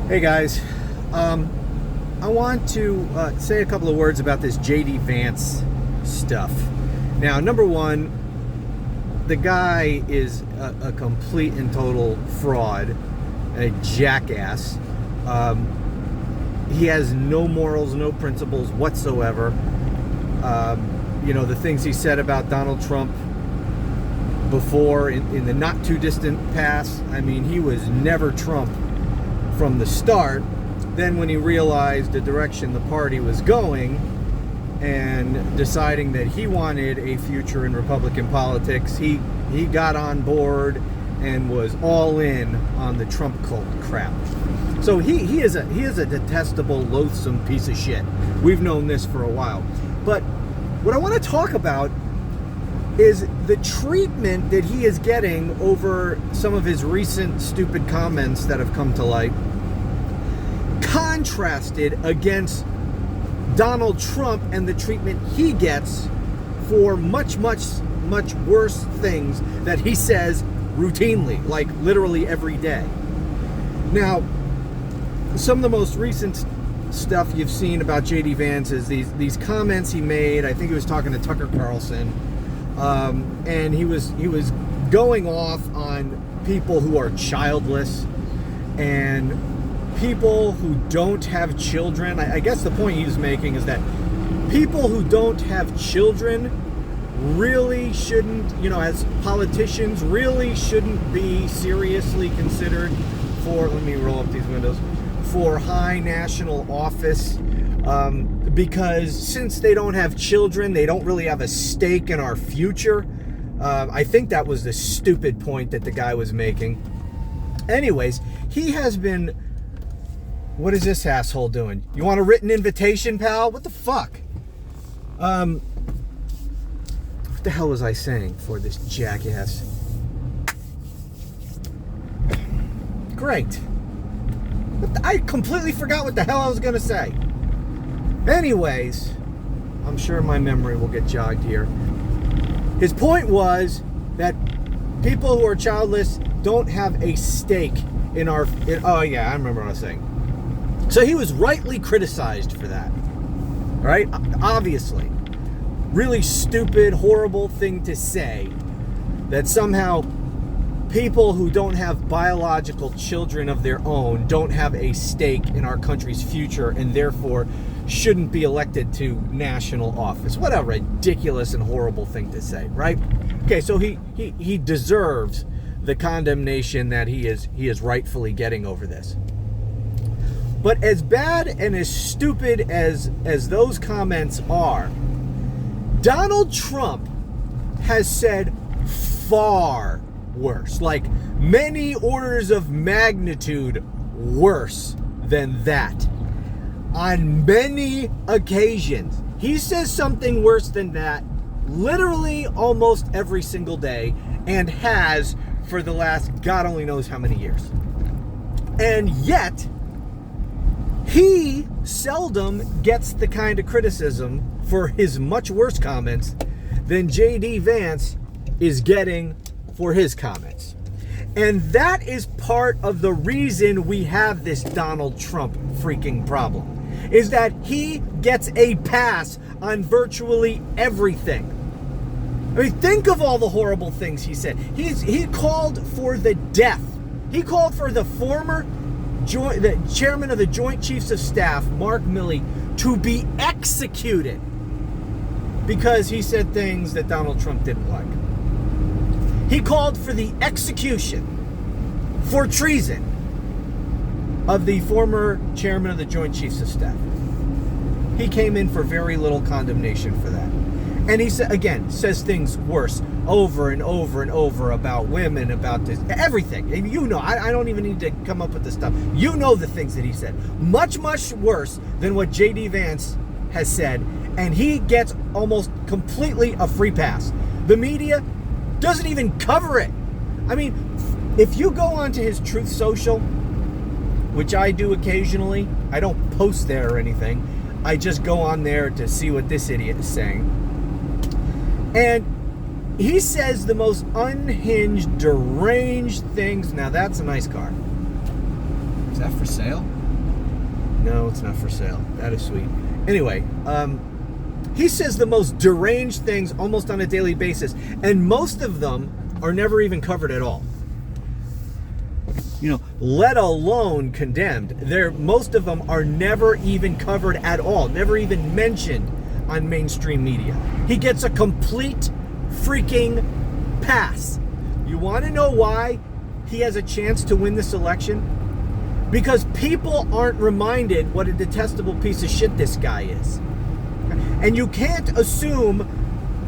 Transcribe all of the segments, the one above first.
Hey guys, I want to say a couple of words about this JD Vance stuff. Now, number one, the guy is a complete and total fraud, a jackass. He has no morals, no principles whatsoever. The things he said about Donald Trump before in the not too distant past, I mean, he was never Trump from the start. Then when he realized the direction the party was going and deciding that he wanted a future in Republican politics, he got on board and was all in on the Trump cult crap. So he is a detestable, loathsome piece of shit. We've known this for a while. But what I want to talk about is the treatment that he is getting over some of his recent stupid comments that have come to light, contrasted against Donald Trump and the treatment he gets for much, much, much worse things that he says routinely, like literally every day. Now, some of the most recent stuff you've seen about JD Vance is these comments he made. I think he was talking to Tucker Carlson, and he was going off on people who are childless and people who don't have children. I guess the point he was making is that people who don't have children really shouldn't, as politicians, really shouldn't be seriously considered for, let me roll up these windows, for high national office, because since they don't have children, they don't really have a stake in our future. I think that was the stupid point that the guy was making. Anyways, he has been... What is this asshole doing? You want a written invitation, pal? What the fuck? What the hell was I saying for this jackass? Great. I completely forgot what the hell I was going to say. Anyways, I'm sure my memory will get jogged here. His point was that people who are childless don't have a stake in our... oh, yeah, I remember what I was saying. So he was rightly criticized for that. All right? Obviously. Really stupid, horrible thing to say. That somehow people who don't have biological children of their own don't have a stake in our country's future and therefore shouldn't be elected to national office. What a ridiculous and horrible thing to say, right? Okay, so he deserves the condemnation that he is rightfully getting over this. But as bad and as stupid as those comments are, Donald Trump has said far worse, like many orders of magnitude worse than that. On many occasions, he says something worse than that literally almost every single day, and has for the last God only knows how many years. And yet, he seldom gets the kind of criticism for his much worse comments than JD Vance is getting for his comments. And that is part of the reason we have this Donald Trump freaking problem, is that he gets a pass on virtually everything. I mean, think of all the horrible things he said. He called for the death. He called for the former the chairman of the Joint Chiefs of Staff, Mark Milley, to be executed because he said things that Donald Trump didn't like. He called for the execution for treason of the former chairman of the Joint Chiefs of Staff. He came in for very little condemnation for that. And he says things worse over and over and over about women, about this, everything. And I don't even need to come up with this stuff. You know the things that he said. Much, much worse than what JD Vance has said. And he gets almost completely a free pass. The media doesn't even cover it. I mean, if you go onto his Truth Social, which I do occasionally, I don't post there or anything. I just go on there to see what this idiot is saying. And he says the most unhinged, deranged things. Now that's a nice car. Is that for sale? No, it's not for sale. That is sweet. Anyway, he says the most deranged things almost on a daily basis, and most of them are never even covered at all. Let alone condemned. Most of them are never even covered at all, never even mentioned on mainstream media. He gets a complete freaking pass. You want to know why he has a chance to win this election? Because people aren't reminded what a detestable piece of shit this guy is. And you can't assume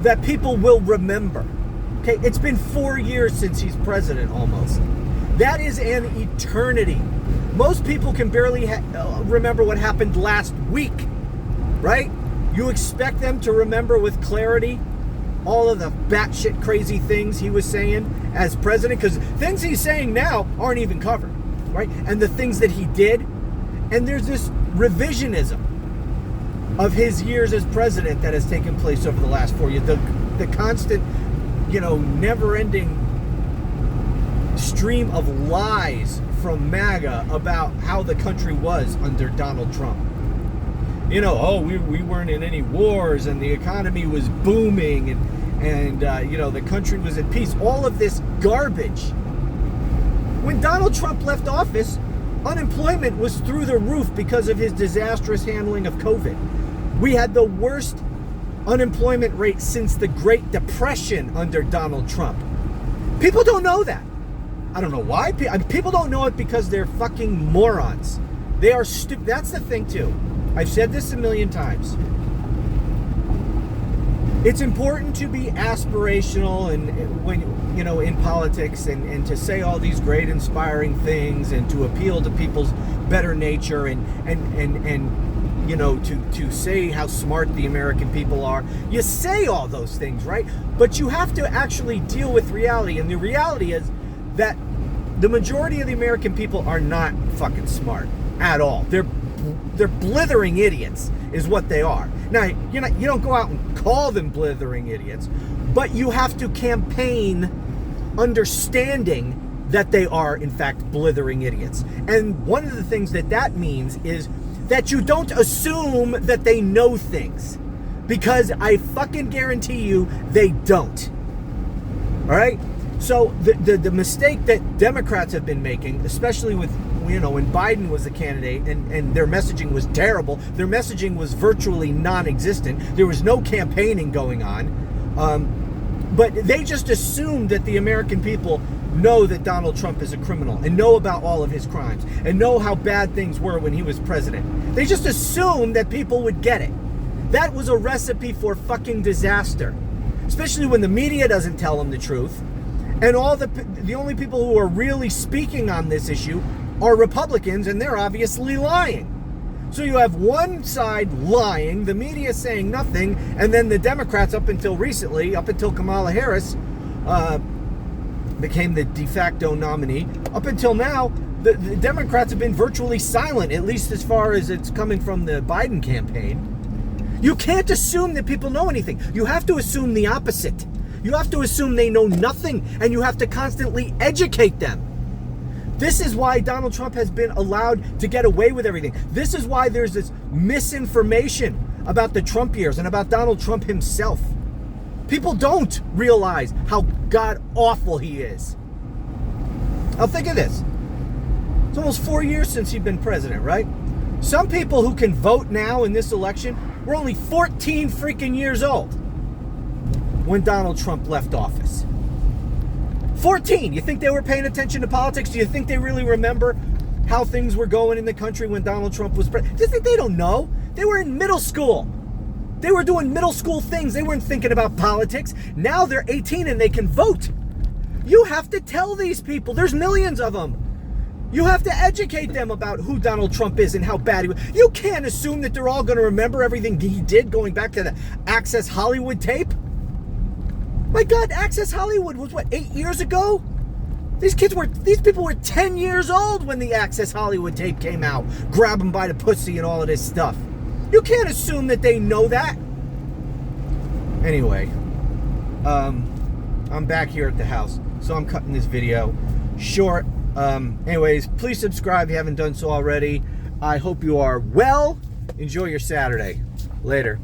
that people will remember. Okay, it's been 4 years since he's president almost. That is an eternity. Most people can barely remember what happened last week, right? You expect them to remember with clarity all of the batshit crazy things he was saying as president, because things he's saying now aren't even covered, right? And the things that he did, and there's this revisionism of his years as president that has taken place over the last 4 years. The constant, never-ending stream of lies from MAGA about how the country was under Donald Trump. We weren't in any wars and the economy was booming and the country was at peace. All of this garbage. When Donald Trump left office, unemployment was through the roof because of his disastrous handling of COVID. We had the worst unemployment rate since the Great Depression under Donald Trump. People don't know that. I don't know why. People don't know it because they're fucking morons. They are stupid. That's the thing, too. I've said this a million times. It's important to be aspirational and when in politics and to say all these great inspiring things and to appeal to people's better nature and to say how smart the American people are. You say all those things, right? But you have to actually deal with reality, and the reality is that the majority of the American people are not fucking smart at all. They're blithering idiots is what they are. Now, you don't go out and call them blithering idiots, but you have to campaign understanding that they are, in fact, blithering idiots. And one of the things that means is that you don't assume that they know things, because I fucking guarantee you they don't. All right? So the mistake that Democrats have been making, especially with, when Biden was the candidate and their messaging was terrible, their messaging was virtually non-existent. There was no campaigning going on. But they just assumed that the American people know that Donald Trump is a criminal and know about all of his crimes and know how bad things were when he was president. They just assumed that people would get it. That was a recipe for fucking disaster, especially when the media doesn't tell them the truth. And the only people who are really speaking on this issue are Republicans, and they're obviously lying. So you have one side lying, the media saying nothing, and then the Democrats up until recently, up until Kamala Harris became the de facto nominee, up until now, the Democrats have been virtually silent, at least as far as it's coming from the Biden campaign. You can't assume that people know anything. You have to assume the opposite. You have to assume they know nothing, and you have to constantly educate them. This is why Donald Trump has been allowed to get away with everything. This is why there's this misinformation about the Trump years and about Donald Trump himself. People don't realize how god-awful he is. Now think of this. It's almost 4 years since he's been president, right? Some people who can vote now in this election were only 14 freaking years old when Donald Trump left office. 14. You think they were paying attention to politics? Do you think they really remember how things were going in the country when Donald Trump was president? Do you think they don't know? They were in middle school. They were doing middle school things. They weren't thinking about politics. Now they're 18 and they can vote. You have to tell these people. There's millions of them. You have to educate them about who Donald Trump is and how bad he was. You can't assume that they're all going to remember everything he did going back to the Access Hollywood tape. My God, Access Hollywood was 8 years ago? These people were 10 years old when the Access Hollywood tape came out. Grab them by the pussy and all of this stuff. You can't assume that they know that. Anyway, I'm back here at the house, so I'm cutting this video short. Anyways, please subscribe if you haven't done so already. I hope you are well. Enjoy your Saturday. Later.